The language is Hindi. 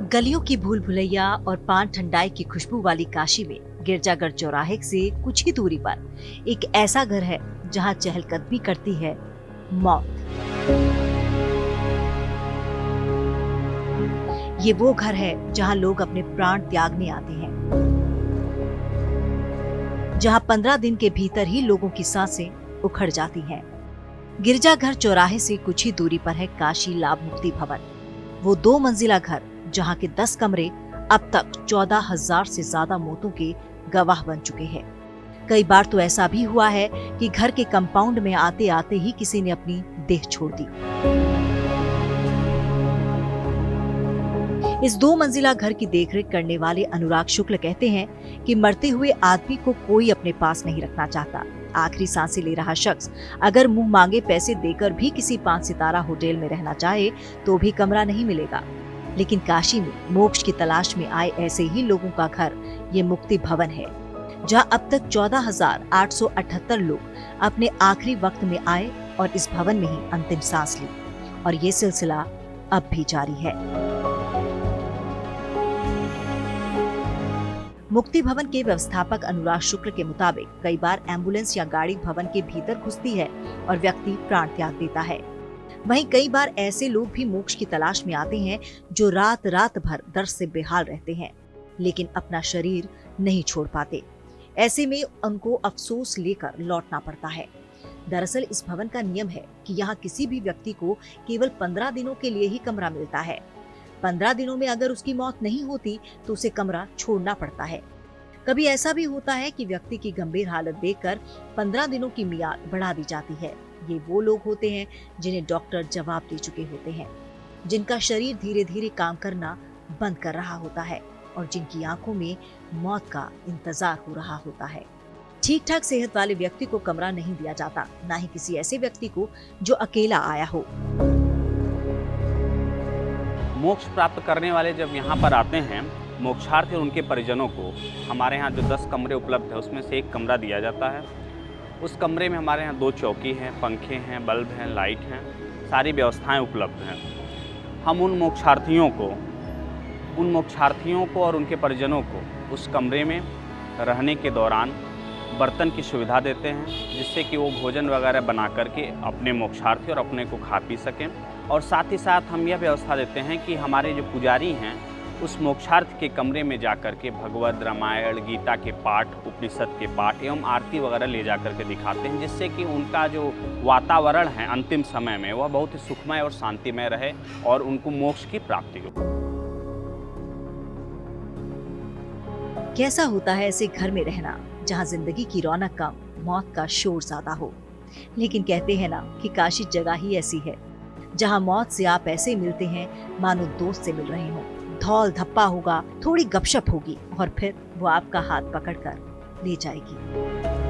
गलियों की भूल भुलैया और पान ठंडाई की खुशबू वाली काशी में गिरजाघर चौराहे से कुछ ही दूरी पर एक ऐसा घर है जहां चहलकदमी करती है मौत। ये वो घर है जहां लोग अपने प्राण त्यागने आते हैं, जहां 15 दिन के भीतर ही लोगों की सांसें उखड़ जाती हैं। गिरजाघर चौराहे से कुछ ही दूरी पर है काशी लाभ मुक्ति भवन, वो 2 मंजिला घर जहां के 10 कमरे अब तक 14,000 से ज्यादा मौतों के गवाह बन चुके हैं। कई बार तो ऐसा भी हुआ है कि घर के कंपाउंड में आते आते ही किसी ने अपनी देह छोड़ दी। इस 2 मंजिला घर की देखरेख करने वाले अनुराग शुक्ल कहते हैं कि मरते हुए आदमी को कोई अपने पास नहीं रखना चाहता। आखिरी सांसें ले रहा शख्स अगर मुंह मांगे पैसे देकर भी किसी 5 सितारा होटल में रहना चाहे तो भी कमरा नहीं मिलेगा। लेकिन काशी में मोक्ष की तलाश में आए ऐसे ही लोगों का घर ये मुक्ति भवन है, जहां अब तक 14,878 लोग अपने आखिरी वक्त में आए और इस भवन में ही अंतिम सांस ली, और ये सिलसिला अब भी जारी है। मुक्ति भवन के व्यवस्थापक अनुराग शुक्ल के मुताबिक कई बार एम्बुलेंस या गाड़ी भवन के भीतर घुसती है और व्यक्ति प्राण त्याग देता है। वहीं कई बार ऐसे लोग भी मोक्ष की तलाश में आते हैं जो रात रात भर दर्द से बेहाल रहते हैं, लेकिन अपना शरीर नहीं छोड़ पाते। ऐसे में उनको अफसोस लेकर लौटना पड़ता है। दरअसल इस भवन का नियम है कि यहाँ किसी भी व्यक्ति को केवल 15 दिनों के लिए ही कमरा मिलता है। 15 दिनों में अगर उसकी मौत नहीं होती तो उसे कमरा छोड़ना पड़ता है। कभी ऐसा भी होता है कि व्यक्ति की गंभीर हालत देखकर 15 दिनों की मियाद बढ़ा दी जाती है। ये वो लोग होते हैं जिन्हें डॉक्टर जवाब दे चुके होते हैं, जिनका शरीर धीरे धीरे काम करना बंद कर रहा होता है और जिनकी आंखों में मौत का इंतजार हो रहा होता है। ठीक ठाक सेहत वाले व्यक्ति को कमरा नहीं दिया जाता, ना ही किसी ऐसे व्यक्ति को जो अकेला आया हो। मोक्ष प्राप्त करने वाले जब यहाँ पर आते हैं, मोक्षार्थी और उनके परिजनों को हमारे यहाँ जो 10 कमरे उपलब्ध है उसमें से एक कमरा दिया जाता है। उस कमरे में हमारे यहाँ 2 चौकी हैं, पंखे हैं, बल्ब हैं, लाइट हैं, सारी व्यवस्थाएं उपलब्ध हैं। हम उन मोक्षार्थियों को और उनके परिजनों को उस कमरे में रहने के दौरान बर्तन की सुविधा देते हैं, जिससे कि वो भोजन वगैरह बना करके अपने मोक्षार्थी और अपने को खा पी सकें। और साथ ही साथ हम यह व्यवस्था देते हैं कि हमारे जो पुजारी हैं उस मोक्षार्थ के कमरे में जाकर के भगवद रामायण गीता के पाठ, उपनिषद के पाठ एवं आरती वगैरह ले जा करके दिखाते हैं, जिससे कि उनका जो वातावरण है अंतिम समय में वह बहुत ही सुखमय और शांतिमय रहे और उनको मोक्ष की प्राप्ति हो। कैसा होता है ऐसे घर में रहना जहाँ जिंदगी की रौनक कम, मौत का शोर ज्यादा हो। लेकिन कहते हैं ना कि काशी जगह ही ऐसी है जहाँ मौत से आप ऐसे मिलते हैं मानो दोस्त से मिल रहे हों। धौल धप्पा होगा, थोड़ी गपशप होगी और फिर वो आपका हाथ पकड़कर ले जाएगी।